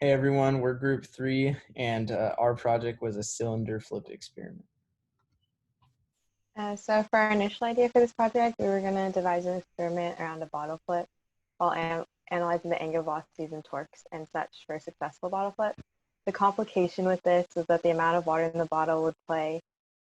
Hey everyone, we're group 3 and our project was a cylinder flip experiment. So for our initial idea for this project, we were going to devise an experiment around a bottle flip while analyzing the angular velocities and torques and such for a successful bottle flip. The complication with this is that the amount of water in the bottle would play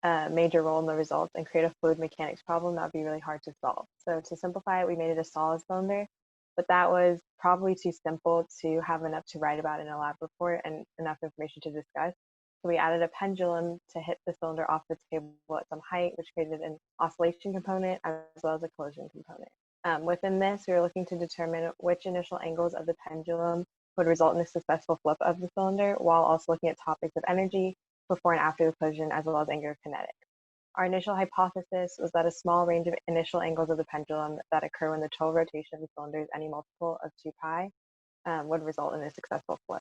a major role in the results and create a fluid mechanics problem that would be really hard to solve. So to simplify it, we made it a solid cylinder, but that was probably too simple to have enough to write about in a lab report and enough information to discuss. So we added a pendulum to hit the cylinder off the table at some height, which created an oscillation component as well as a collision component. Within this, we were looking to determine which initial angles of the pendulum would result in a successful flip of the cylinder, while also looking at topics of energy before and after the collision, as well as angular kinetics. Our initial hypothesis was that a small range of initial angles of the pendulum that occur when the total rotation of the cylinder is any multiple of 2 pi would result in a successful flip.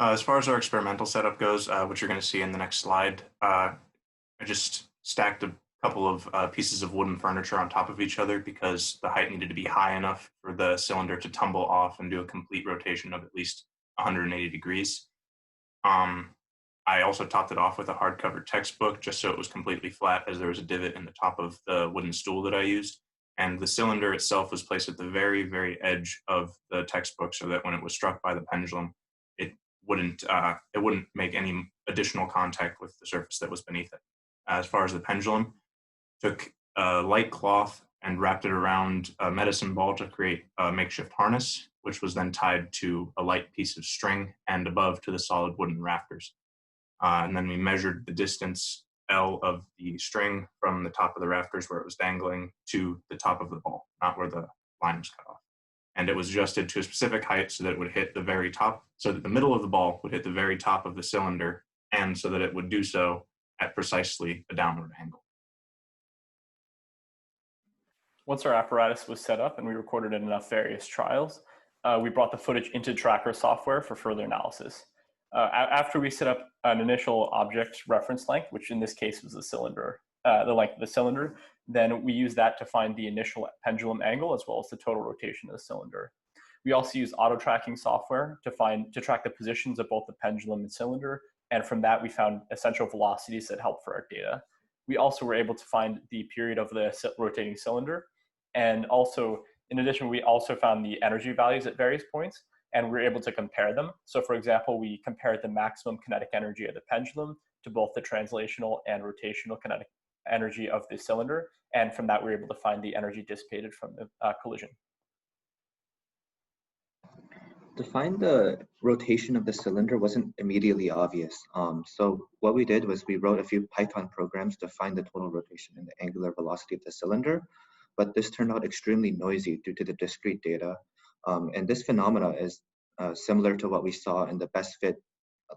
As far as our experimental setup goes, which you're going to see in the next slide, I just stacked a couple of pieces of wooden furniture on top of each other because the height needed to be high enough for the cylinder to tumble off and do a complete rotation of at least 180 degrees. I also topped it off with a hardcover textbook just so it was completely flat, as there was a divot in the top of the wooden stool that I used. And the cylinder itself was placed at the very, very edge of the textbook so that when it was struck by the pendulum, it wouldn't make any additional contact with the surface that was beneath it. As far as the pendulum, took a light cloth and wrapped it around a medicine ball to create a makeshift harness, which was then tied to a light piece of string and above to the solid wooden rafters. And then we measured the distance L of the string from the top of the rafters where it was dangling to the top of the ball, not where the line was cut off. And it was adjusted to a specific height so that it would hit the very top, so that the middle of the ball would hit the very top of the cylinder, and so that it would do so at precisely a downward angle. Once our apparatus was set up and we recorded enough various trials, we brought the footage into Tracker software for further analysis. After we set up an initial object reference length, which in this case was the cylinder, the length of the cylinder, then we use that to find the initial pendulum angle as well as the total rotation of the cylinder. We also use auto tracking software to track the positions of both the pendulum and cylinder, and from that we found essential velocities that help for our data. We also were able to find the period of the rotating cylinder, and also in addition we also found the energy values at various points, and we were able to compare them. So for example, we compared the maximum kinetic energy of the pendulum to both the translational and rotational kinetic energy of the cylinder, and from that we were able to find the energy dissipated from the collision. To find the rotation of the cylinder wasn't immediately obvious. So what we did was we wrote a few Python programs to find the total rotation and the angular velocity of the cylinder, but this turned out extremely noisy due to the discrete data. And this phenomena is similar to what we saw in the best fit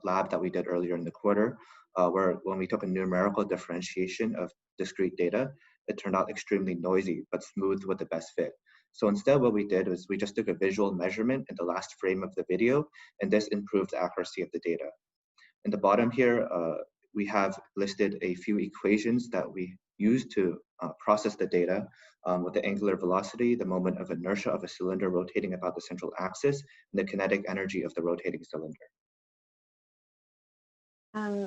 lab that we did earlier in the quarter, where when we took a numerical differentiation of discrete data, it turned out extremely noisy, but smooth with the best fit. So instead what we did was we just took a visual measurement in the last frame of the video, and this improved the accuracy of the data. In the bottom here, we have listed a few equations that we used to process the data with the angular velocity, the moment of inertia of a cylinder rotating about the central axis, and the kinetic energy of the rotating cylinder.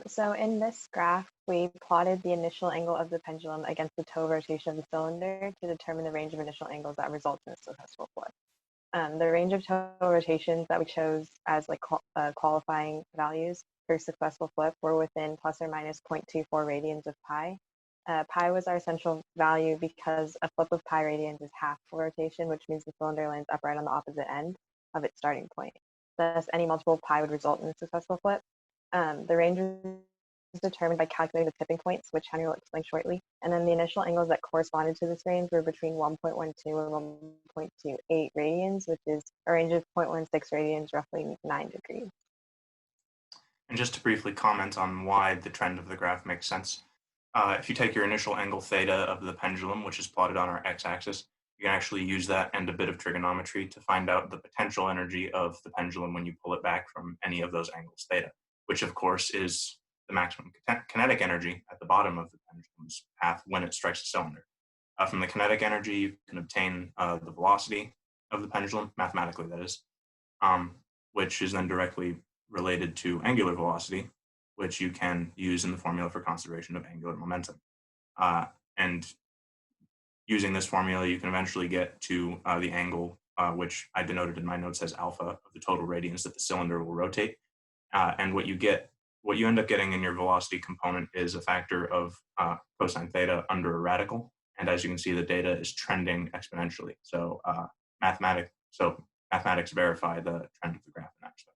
So in this graph, we plotted the initial angle of the pendulum against the toe rotation of the cylinder to determine the range of initial angles that results in a successful flip. The range of toe rotations that we chose as qualifying values for successful flip were within plus or minus 0.24 radians of pi. Pi was our central value because a flip of pi radians is half rotation, which means the cylinder lands upright on the opposite end of its starting point. Thus, any multiple of pi would result in a successful flip. The range is determined by calculating the tipping points, which Henry will explain shortly. And then the initial angles that corresponded to this range were between 1.12 and 1.28 radians, which is a range of 0.16 radians, roughly 9 degrees. And just to briefly comment on why the trend of the graph makes sense, if you take your initial angle theta of the pendulum, which is plotted on our x-axis, you can actually use that and a bit of trigonometry to find out the potential energy of the pendulum when you pull it back from any of those angles theta, which of course is the maximum kinetic energy at the bottom of the pendulum's path when it strikes the cylinder. From the kinetic energy, you can obtain the velocity of the pendulum, mathematically that is, which is then directly related to angular velocity, which you can use in the formula for conservation of angular momentum. And using this formula, you can eventually get to the angle, which I denoted in my notes as alpha, of the total radians that the cylinder will rotate. And what you end up getting in your velocity component is a factor of cosine theta under a radical. And as you can see, the data is trending exponentially. So mathematics verify the trend of the graph in that respect.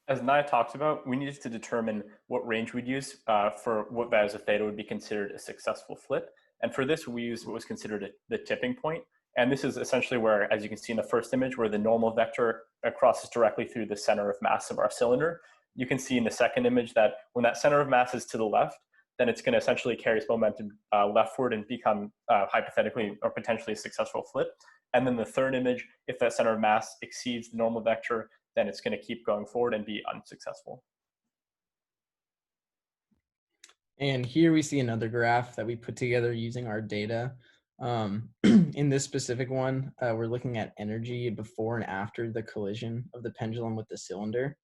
As Naya talked about, we needed to determine what range we'd use for what values of theta would be considered a successful flip. And for this, we used what was considered the tipping point. And this is essentially where, as you can see in the first image, where the normal vector crosses directly through the center of mass of our cylinder. You can see in the second image that when that center of mass is to the left, then it's going to essentially carry its momentum leftward and become hypothetically or potentially a successful flip. And then the third image, if that center of mass exceeds the normal vector, then it's going to keep going forward and be unsuccessful. And here we see another graph that we put together using our data. In this specific one, we're looking at energy before and after the collision of the pendulum with the cylinder.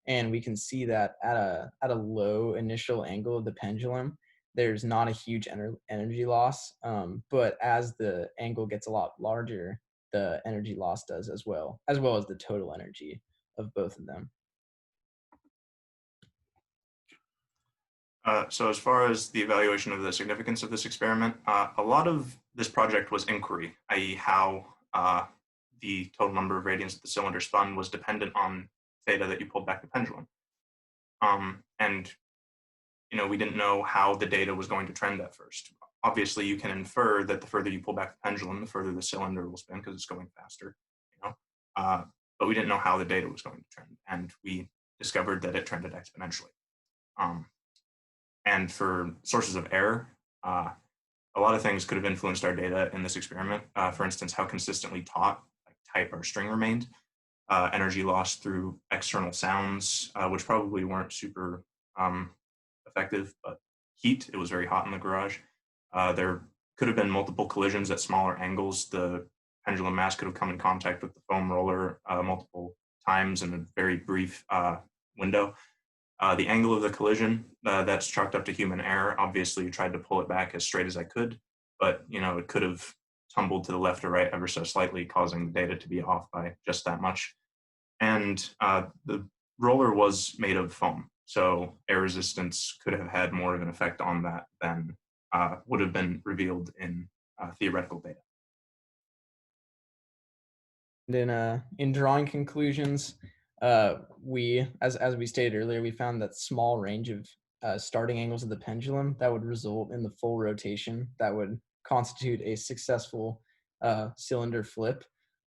And we can see that at a low initial angle of the pendulum, there's not a huge energy loss. But as the angle gets a lot larger, the energy loss does as well as the total energy of both of them. So as far as the evaluation of the significance of this experiment, a lot of this project was inquiry, i.e. how the total number of radians that the cylinder spun was dependent on theta that you pulled back the pendulum. And we didn't know how the data was going to trend at first. Obviously, you can infer that the further you pull back the pendulum, the further the cylinder will spin because it's going faster. But we didn't know how the data was going to trend, and we discovered that it trended exponentially. And for sources of error, a lot of things could have influenced our data in this experiment. For instance, how consistently taut, like type or string remained, energy loss through external sounds, which probably weren't super effective, but heat, it was very hot in the garage. There could have been multiple collisions at smaller angles. The pendulum mass could have come in contact with the foam roller multiple times in a very brief window. The angle of the collision, that's chalked up to human error. Obviously, I tried to pull it back as straight as I could, but it could have tumbled to the left or right ever so slightly, causing the data to be off by just that much. And the roller was made of foam, so air resistance could have had more of an effect on that than would have been revealed in theoretical data. And in drawing conclusions, we, as we stated earlier, we found that small range of starting angles of the pendulum that would result in the full rotation that would constitute a successful cylinder flip.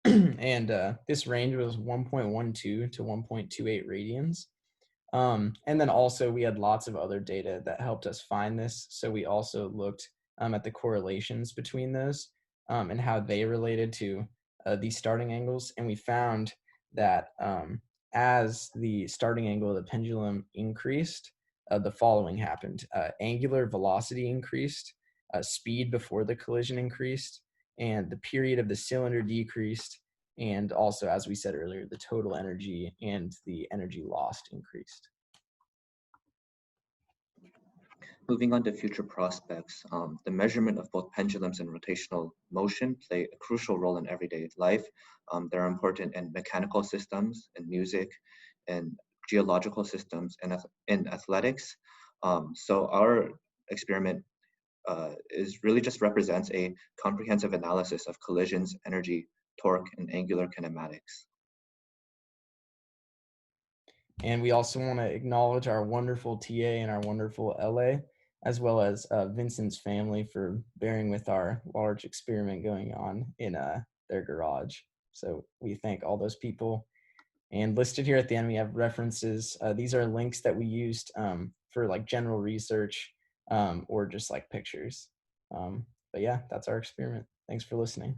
And this range was 1.12 to 1.28 radians. And then also we had lots of other data that helped us find this. So we also looked at the correlations between those and how they related to these starting angles. And we found that as the starting angle of the pendulum increased, the following happened. Angular velocity increased, speed before the collision increased, and the period of the cylinder decreased. And also, as we said earlier, the total energy and the energy lost increased. Moving on to future prospects, the measurement of both pendulums and rotational motion play a crucial role in everyday life. They're important in mechanical systems, in music, and geological systems, and in athletics. So our experiment is really just represents a comprehensive analysis of collisions, energy, torque, and angular kinematics. And we also want to acknowledge our wonderful TA and our wonderful LA, as well as Vincent's family for bearing with our large experiment going on in their garage. So we thank all those people. And listed here at the end, we have references. These are links that we used for like general research or just like pictures. But yeah, that's our experiment. Thanks for listening.